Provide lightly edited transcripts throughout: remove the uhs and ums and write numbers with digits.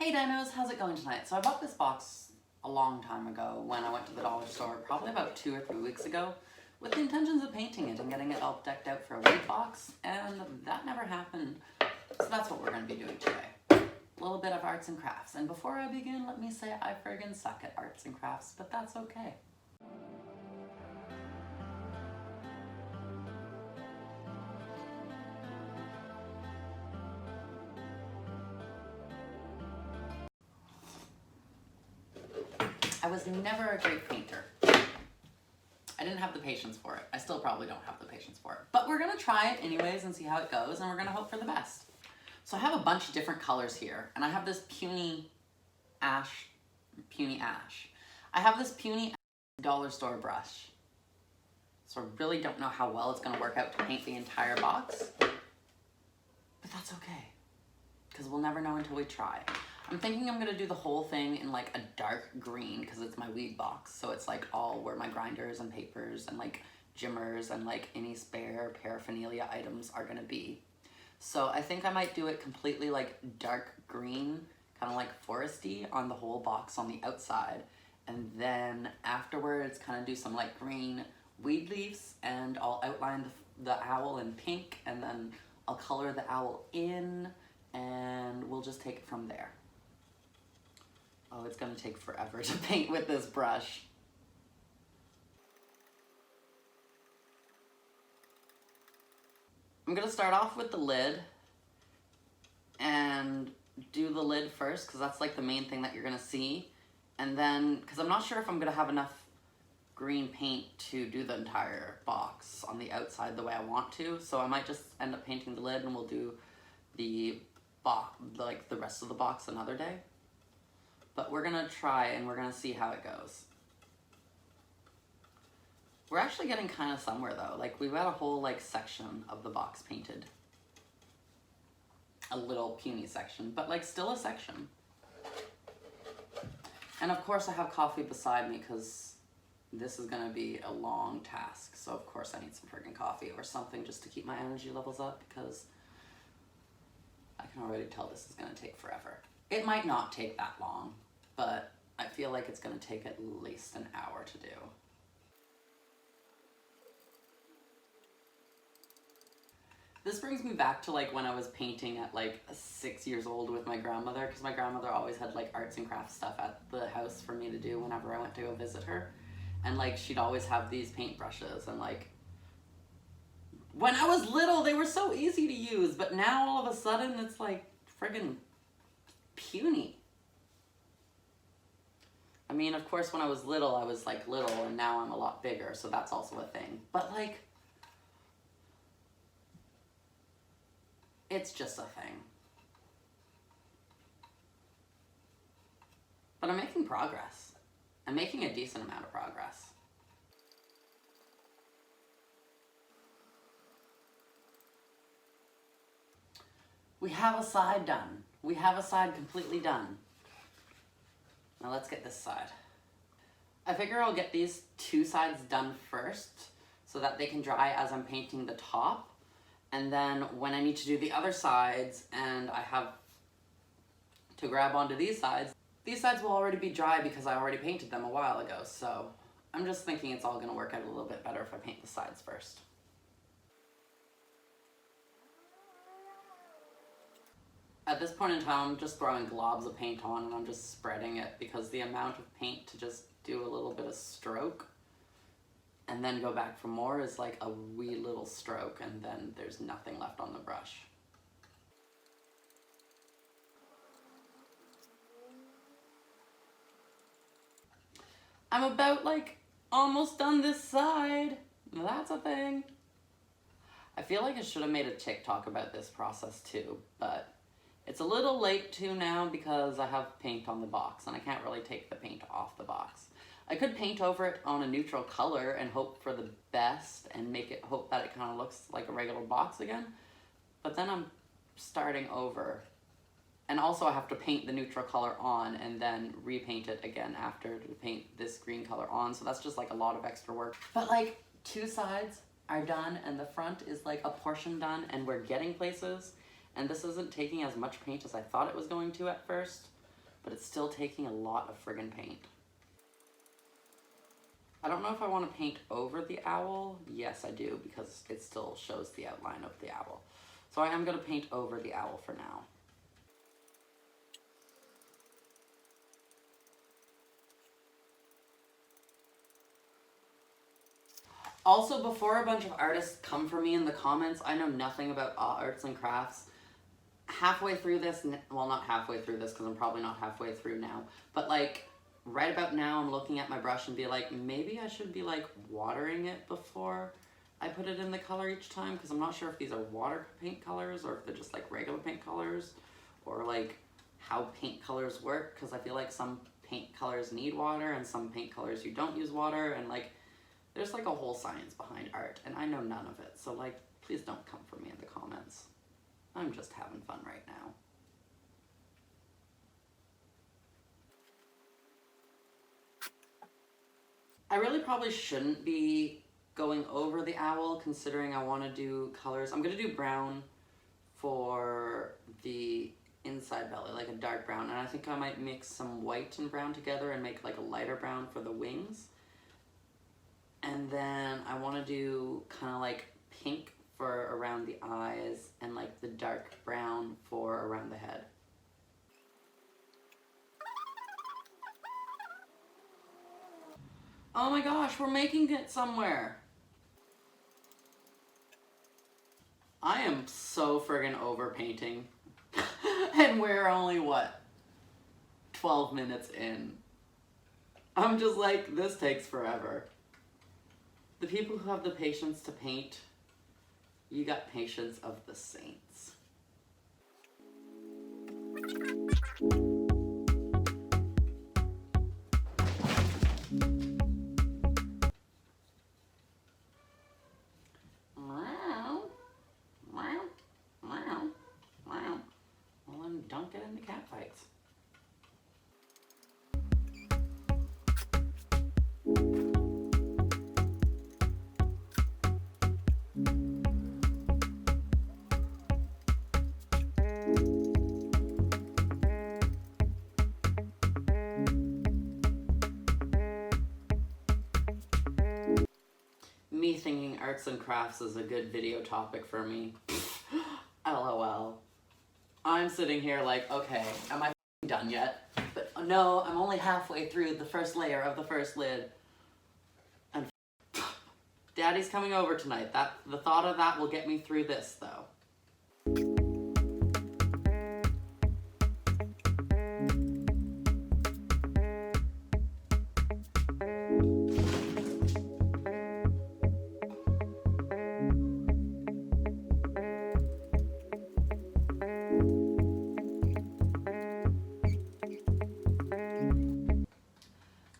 Hey Dinos, how's it going tonight? So I bought this box a long time ago when I went to the dollar store, probably about 2 or 3 weeks ago, with the intentions of painting it and getting it all decked out for a weed box, and that never happened. So that's what we're going to be doing today. A little bit of arts and crafts. And before I begin, let me say I friggin' suck at arts and crafts, but that's okay. I was never a great painter. I didn't have the patience for it. I still probably don't have the patience for it. But we're gonna try it anyways and see how it goes, and we're gonna hope for the best. So I have a bunch of different colors here, and I have this puny ash. I have this puny dollar store brush. So I really don't know how well it's gonna work out to paint the entire box, but that's okay, because we'll never know until we try. I'm thinking I'm gonna do the whole thing in like a dark green because it's my weed box. So it's like all where my grinders and papers and like jimmers and like any spare paraphernalia items are gonna be. So I think I might do it completely like dark green, kind of like foresty on the whole box on the outside. And then afterwards kind of do some like green weed leaves, and I'll outline the owl in pink, and then I'll color the owl in, and we'll just take it from there. Oh, it's gonna take forever to paint with this brush. I'm gonna start off with the lid and do the lid first because that's like the main thing that you're gonna see. And then, because I'm not sure if I'm gonna have enough green paint to do the entire box on the outside the way I want to, so I might just end up painting the lid and we'll do the box, like the rest of the box another day. But we're gonna try and we're gonna see how it goes. We're actually getting kind of somewhere though. Like we've got a whole like section of the box painted. A little puny section, but like still a section. And of course I have coffee beside me because this is gonna be a long task. So of course I need some friggin' coffee or something just to keep my energy levels up, because I can already tell this is gonna take forever. It might not take that long, but I feel like it's gonna take at least an hour to do. This brings me back to like when I was painting at like 6 years old with my grandmother, because my grandmother always had like arts and crafts stuff at the house for me to do whenever I went to go visit her. And like she'd always have these paintbrushes, and like when I was little they were so easy to use, but now all of a sudden it's like friggin' puny. I mean, of course, when I was little, I was like little, and now I'm a lot bigger, so that's also a thing. But like, it's just a thing. But I'm making progress. I'm making a decent amount of progress. We have a side done. We have a side completely done. Now let's get this side. I figure I'll get these two sides done first so that they can dry as I'm painting the top. And then when I need to do the other sides and I have to grab onto these sides will already be dry because I already painted them a while ago. So I'm just thinking it's all gonna work out a little bit better if I paint the sides first. At this point in time, I'm just throwing globs of paint on and I'm just spreading it because the amount of paint to just do a little bit of stroke and then go back for more is like a wee little stroke, and then there's nothing left on the brush. I'm about like almost done this side. That's a thing. I feel like I should have made a TikTok about this process too, but it's a little late too now because I have paint on the box and I can't really take the paint off the box. I could paint over it on a neutral color and hope for the best and hope that it kind of looks like a regular box again, but then I'm starting over. And also I have to paint the neutral color on and then repaint it again after to paint this green color on, so that's just like a lot of extra work. But like 2 sides are done and the front is like a portion done and we're getting places. And this isn't taking as much paint as I thought it was going to at first. but it's still taking a lot of friggin' paint. I don't know if I want to paint over the owl. Yes, I do, because it still shows the outline of the owl. So I am going to paint over the owl for now. Also, before a bunch of artists come for me in the comments, I know nothing about arts and crafts. Halfway through this, well, not halfway through this, because I'm probably not halfway through now, but like right about now I'm looking at my brush and be like, maybe I should be like watering it before I put it in the color each time, because I'm not sure if these are water paint colors or if they're just like regular paint colors, or like how paint colors work, because I feel like some paint colors need water and some paint colors you don't use water, and like there's like a whole science behind art and I know none of it, so like please don't come for me in the comments. I'm just having fun right now. I really probably shouldn't be going over the owl, considering I want to do colors. I'm going to do brown for the inside belly, like a dark brown, and I think I might mix some white and brown together and make like a lighter brown for the wings. And then I want to do kind of like pink for around the eyes and like the dark brown for around the head. Oh my gosh, we're making it somewhere. I am so friggin' over painting. And we're only, what, 12 minutes in. I'm just like, this takes forever. The people who have the patience to paint, you got patience of the saints. Well, then don't get into cat fights. Me thinking arts and crafts is a good video topic for me. LOL. I'm sitting here like, okay, am I done yet? But no, I'm only halfway through the first layer of the first lid. And Daddy's coming over tonight. The thought of that will get me through this, though.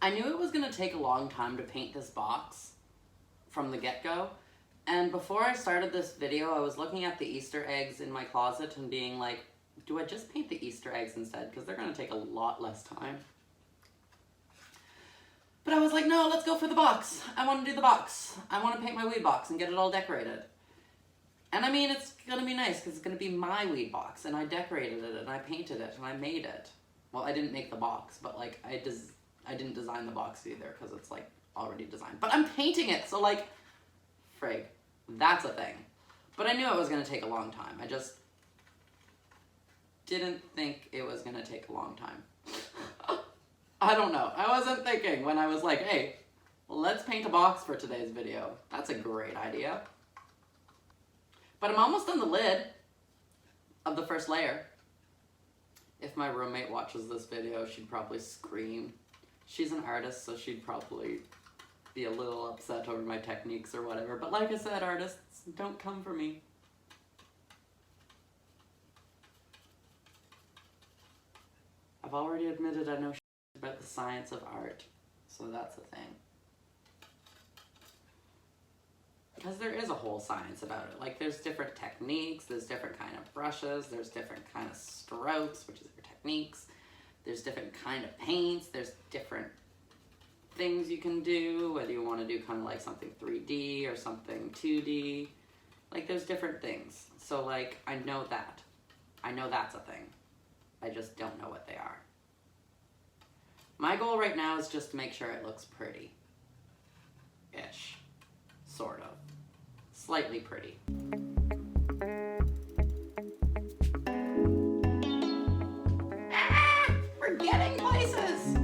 I knew it was going to take a long time to paint this box from the get-go, and before I started this video I was looking at the Easter eggs in my closet and being like, do I just paint the Easter eggs instead, because they're going to take a lot less time. But I was like, no, let's go for the box. I want to do the box. I want to paint my weed box and get it all decorated. And I mean, it's going to be nice because it's going to be my weed box, and I decorated it and I painted it and I made it. Well, I didn't make the box, but like I didn't design the box either because it's like already designed. But I'm painting it, so like, frig, that's a thing. But I knew it was going to take a long time. I just didn't think it was going to take a long time. I don't know. I wasn't thinking when I was like, hey, let's paint a box for today's video. That's a great idea. But I'm almost on the lid of the first layer. If my roommate watches this video, she'd probably scream. She's an artist, so she'd probably be a little upset over my techniques or whatever. But like I said, artists, don't come for me. I've already admitted I know about the science of art, so that's a thing. Because there is a whole science about it. Like, there's different techniques, there's different kind of brushes, there's different kind of strokes, which is your techniques. There's different kind of paints, there's different things you can do, whether you want to do kind of like something 3D or something 2D. Like, there's different things. So, like, I know that. I know that's a thing. I just don't know what they are. My goal right now is just to make sure it looks pretty. Ish. Sort of. Slightly pretty. Ah! We're getting places!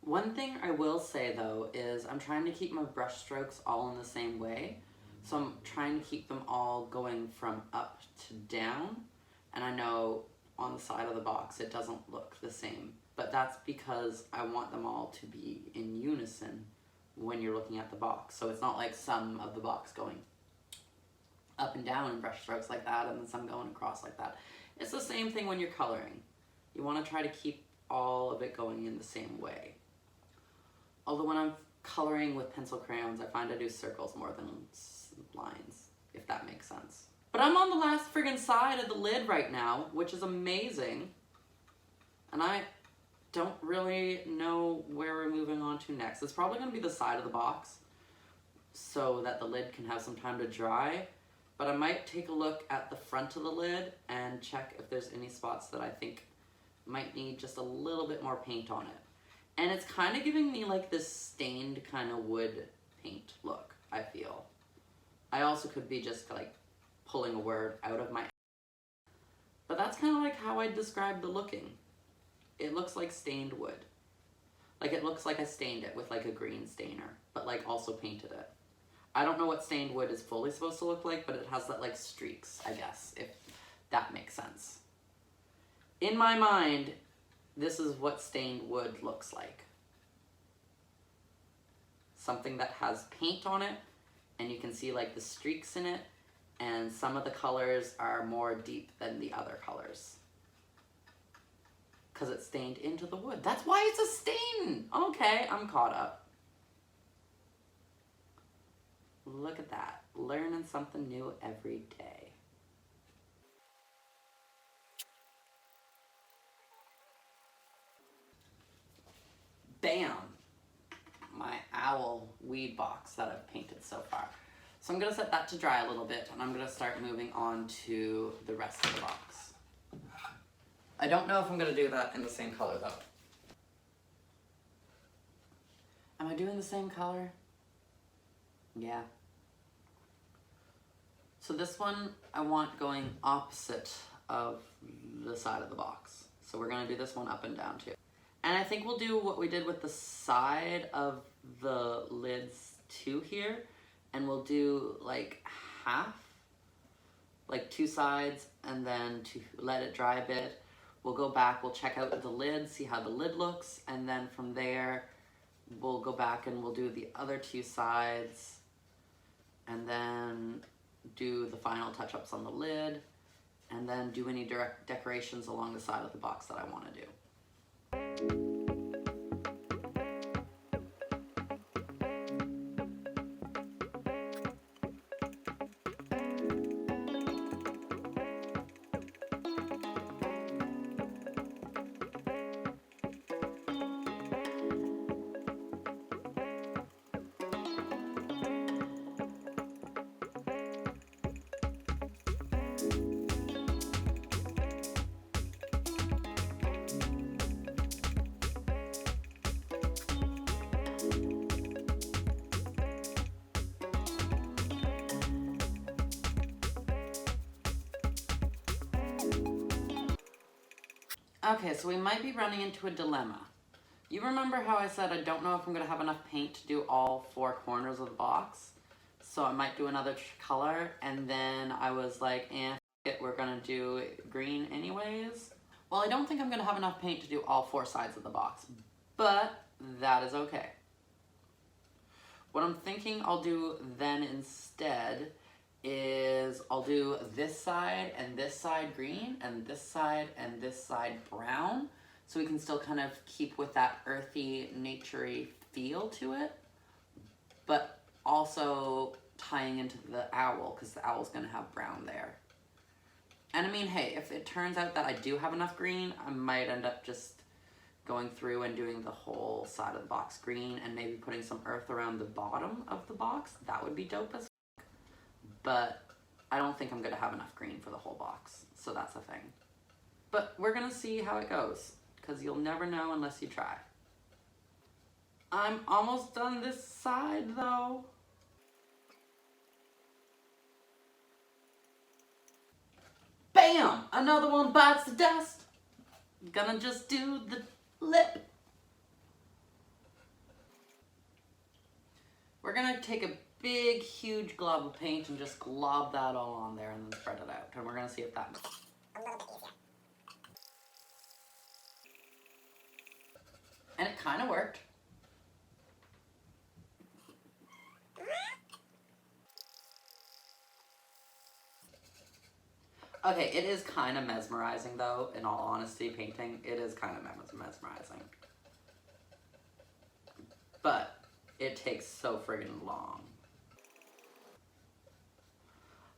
One thing I will say though is I'm trying to keep my brush strokes all in the same way. So I'm trying to keep them all going from up to down. And I know on the side of the box it doesn't look the same. But that's because I want them all to be in unison when you're looking at the box. So it's not like some of the box going up and down in brush strokes like that and then some going across like that. It's the same thing when you're coloring. You want to try to keep all of it going in the same way. Although when I'm coloring with pencil crayons, I find I do circles more than lines, if that makes sense. But I'm on the last friggin' side of the lid right now, which is amazing. And I don't really know where we're moving on to next. It's probably gonna be the side of the box so that the lid can have some time to dry. But I might take a look at the front of the lid and check if there's any spots that I think might need just a little bit more paint on it. And it's kind of giving me like this stained kind of wood paint look, I feel. I also could be just like pulling a word out of my... But that's kind of like how I describe the looking. It looks like stained wood. Like it looks like I stained it with like a green stainer, but like also painted it. I don't know what stained wood is fully supposed to look like, but it has that like streaks, I guess, if that makes sense. In my mind, this is what stained wood looks like. Something that has paint on it, and you can see like the streaks in it, and some of the colors are more deep than the other colors. Because it's stained into the wood. That's why it's a stain! Okay, I'm caught up. Look at that. Learning something new every day. Bam! My owl weed box that I've painted so far. So I'm gonna set that to dry a little bit and I'm gonna start moving on to the rest of the box. I don't know if I'm gonna do that in the same color though. Am I doing the same color? Yeah. So this one I want going opposite of the side of the box. So we're gonna do this one up and down too. And I think we'll do what we did with the side of the lids too here. And we'll do like half, like two sides, and then to let it dry a bit, we'll go back, we'll check out the lid, see how the lid looks, and then from there, we'll go back and we'll do the other two sides, and then do the final touch-ups on the lid, and then do any direct decorations along the side of the box that I want to do. Okay, so we might be running into a dilemma. You remember how I said I don't know if I'm going to have enough paint to do all four corners of the box? So I might do another color, and then I was like, eh, we're gonna do green anyways. Well, I don't think I'm gonna have enough paint to do all 4 sides of the box, but that is okay. What I'm thinking I'll do then instead is I'll do this side green, and this side brown, so we can still kind of keep with that earthy, naturey feel to it, but also tying into the owl, because the owl's gonna have brown there. And I mean, hey, if it turns out that I do have enough green, I might end up just going through and doing the whole side of the box green and maybe putting some earth around the bottom of the box. That would be dope as fuck. But I don't think I'm gonna have enough green for the whole box, so that's a thing. But we're gonna see how it goes, because you'll never know unless you try. I'm almost done this side though. Bam! Another one bites the dust. Gonna just do the lip. We're gonna take a big, huge glob of paint and just glob that all on there and then spread it out. And we're gonna see if that makes a little bit easier. And it kind of worked. Okay, it is kind of mesmerizing though, in all honesty, painting. It is kind of mesmerizing. But it takes so friggin' long.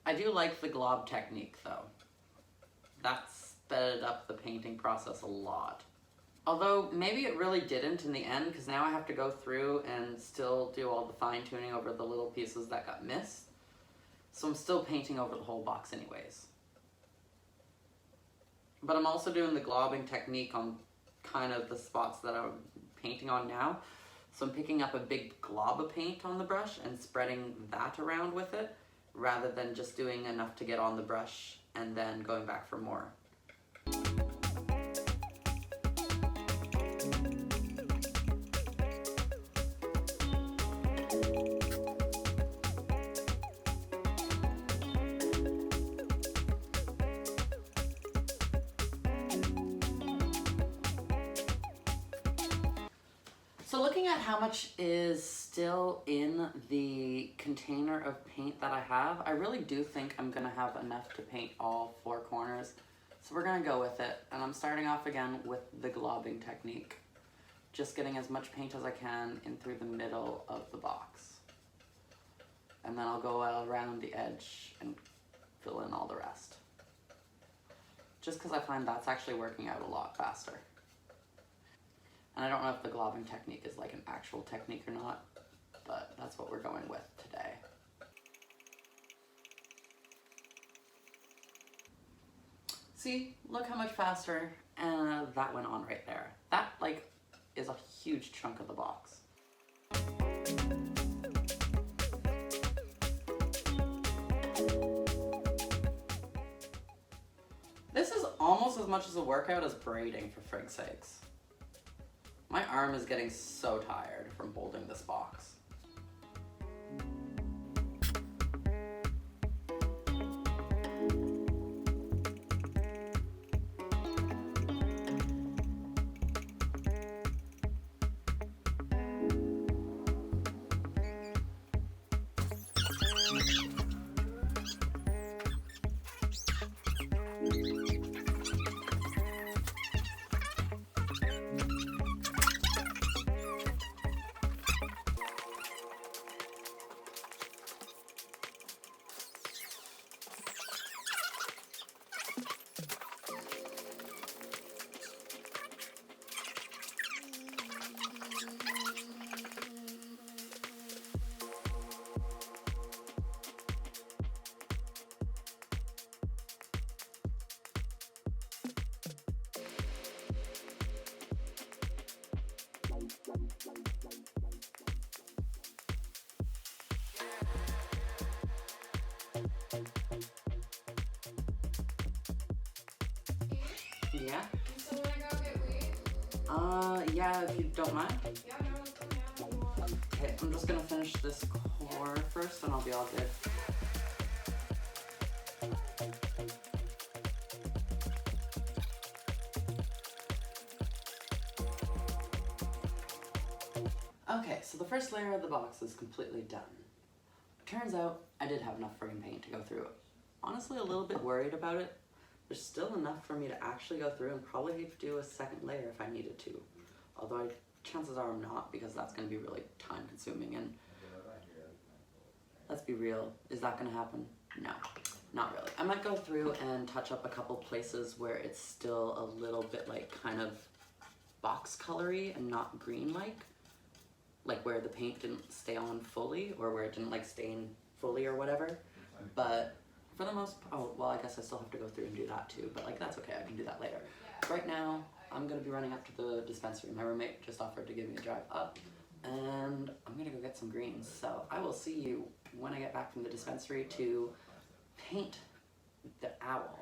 I do like the glob technique though. That sped up the painting process a lot. Although maybe it really didn't in the end, because now I have to go through and still do all the fine tuning over the little pieces that got missed. So I'm still painting over the whole box anyways. But I'm also doing the globbing technique on kind of the spots that I'm painting on now. So I'm picking up a big glob of paint on the brush and spreading that around with it, rather than just doing enough to get on the brush and then going back for more. So looking at how much is still in the container of paint that I have, I really do think I'm gonna have enough to paint all 4 corners. So we're gonna go with it. And I'm starting off again with the globbing technique. Just getting as much paint as I can in through the middle of the box. And then I'll go around the edge and fill in all the rest. Just because I find that's actually working out a lot faster. And I don't know if the globbing technique is like an actual technique or not, but that's what we're going with today. See, look how much faster that went on right there. That like is a huge chunk of the box. This is almost as much as a workout as braiding, for frig's sakes. My arm is getting so tired from holding this box. Yeah? So when I go get weed? Yeah, if you don't mind. Yeah, no, it's coming out. Okay, I'm just gonna finish this corner. pour first and I'll be all good. Okay, so the first layer of the box is completely done. Turns out I did have enough friggin' paint to go through. Honestly, a little bit worried about it. There's still enough for me to actually go through and probably do a second layer if I needed to. Although chances are I'm not, because that's going to be really time consuming, and let's be real, is that going to happen? No, not really. I might go through and touch up a couple places where it's still a little bit like kind of box colory and not green like where the paint didn't stay on fully or where it didn't like stain fully or whatever. But for the most part, oh, well, I guess I still have to go through and do that too, but like that's okay, I can do that later. Right now, I'm gonna be running up to the dispensary. My roommate just offered to give me a drive up, and I'm gonna go get some greens. So I will see you when I get back from the dispensary to paint the owl.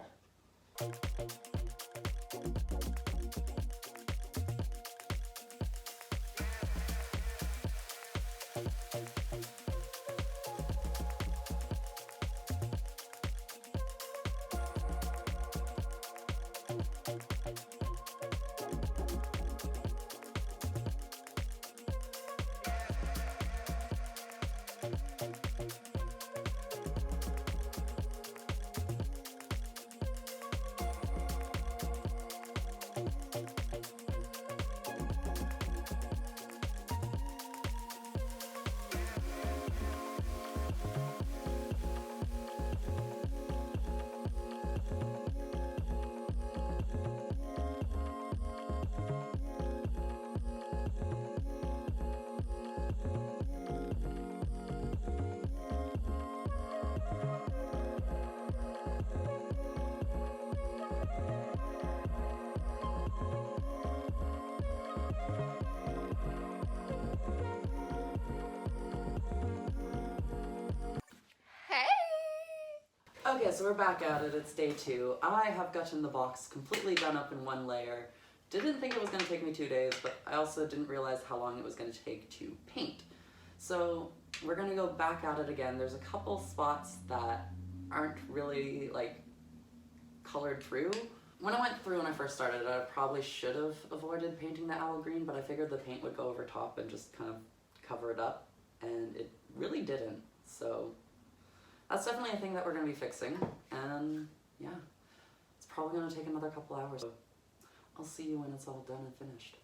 Okay, so we're back at it. It's day 2. I have gotten the box completely done up in one layer. Didn't think it was going to take me 2 days, but I also didn't realize how long it was going to take to paint. So we're going to go back at it again. There's a couple spots that aren't really like colored through. When I went through when I first started, I probably should have avoided painting the owl green, but I figured the paint would go over top and just kind of cover it up, and it really didn't. So that's definitely a thing that we're going to be fixing, and yeah, it's probably going to take another couple hours. So I'll see you when it's all done and finished.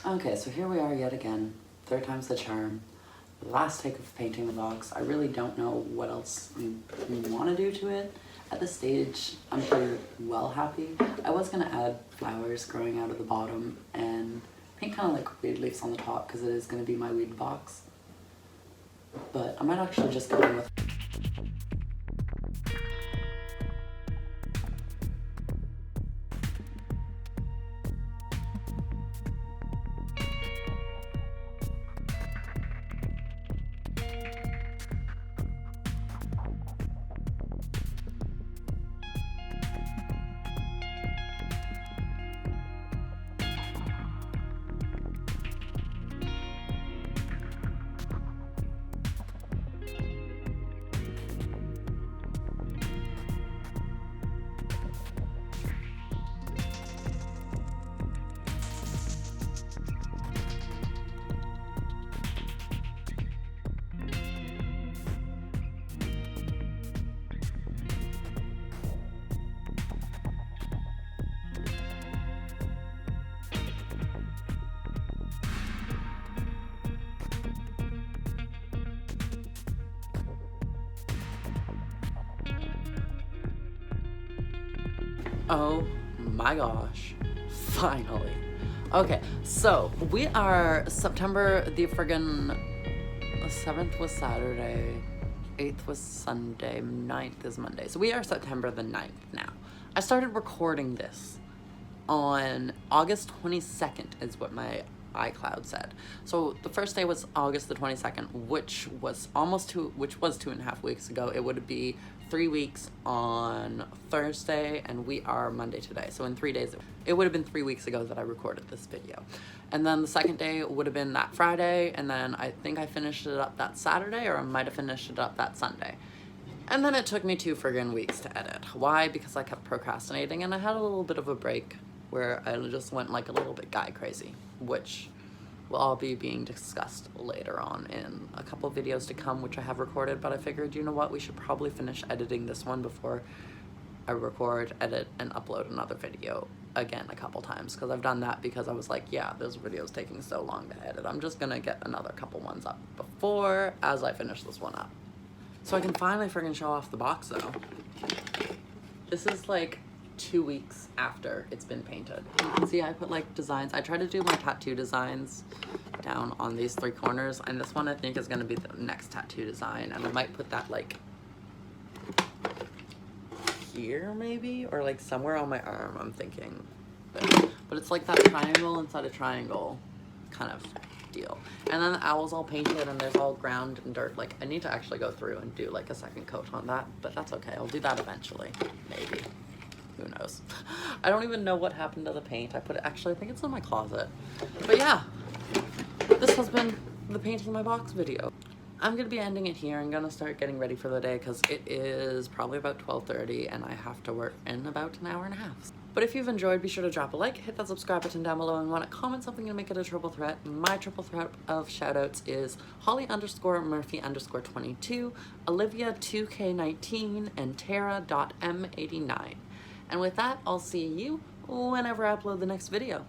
Okay, so here we are yet again, 3rd time's the charm. The last take of painting the box. I really don't know what else we want to do to it. At this stage, I'm pretty well happy. I was going to add flowers growing out of the bottom and paint kind of like weed leaves on the top because it is going to be my weed box. But I might actually just go in with Oh my gosh, finally. Okay, so we are September the friggin' 7th was Saturday, 8th was Sunday, 9th is Monday. So we are September the 9th now. I started recording this on August 22nd is what my iCloud said. So the first day was August the 22nd, which was 2.5 weeks ago. It would be 3 weeks on Thursday, and we are Monday today. So in 3 days, it would have been 3 weeks ago that I recorded this video. And then the second day would have been that Friday, and then I think I finished it up that Saturday, or I might have finished it up that Sunday. And then it took me 2 friggin' weeks to edit. Why? Because I kept procrastinating, and I had a little bit of a break where I just went like a little bit guy crazy, which will all be being discussed later on in a couple videos to come, which I have recorded. But I figured, you know what, we should probably finish editing this one before I record, edit, and upload another video again a couple times, because I've done that because I was like, yeah, this video's taking so long to edit. I'm just gonna get another couple ones up before, as I finish this one up. So I can finally friggin' show off the box though. This is like 2 weeks after it's been painted. You can see I put like designs. I try to do my tattoo designs down on these 3 corners, and this one I think is gonna be the next tattoo design, and I might put that like here maybe, or like somewhere on my arm, I'm thinking. But it's like that triangle inside a triangle kind of deal. And then the owl's all painted and there's all ground and dirt. Like, I need to actually go through and do like a second coat on that, but that's okay. I'll do that eventually, maybe. Who knows? I don't even know what happened to the paint. I put it, actually, I think it's in my closet. But yeah, this has been the painting my box video. I'm gonna be ending it here. I'm gonna start getting ready for the day because it is probably about 12:30 and I have to work in about an hour and a half. But if you've enjoyed, be sure to drop a like, hit that subscribe button down below, and want to comment something to make it a triple threat. My triple threat of shoutouts is Holly_Murphy_22, Olivia2K19, and Tara.M89. And with that, I'll see you whenever I upload the next video.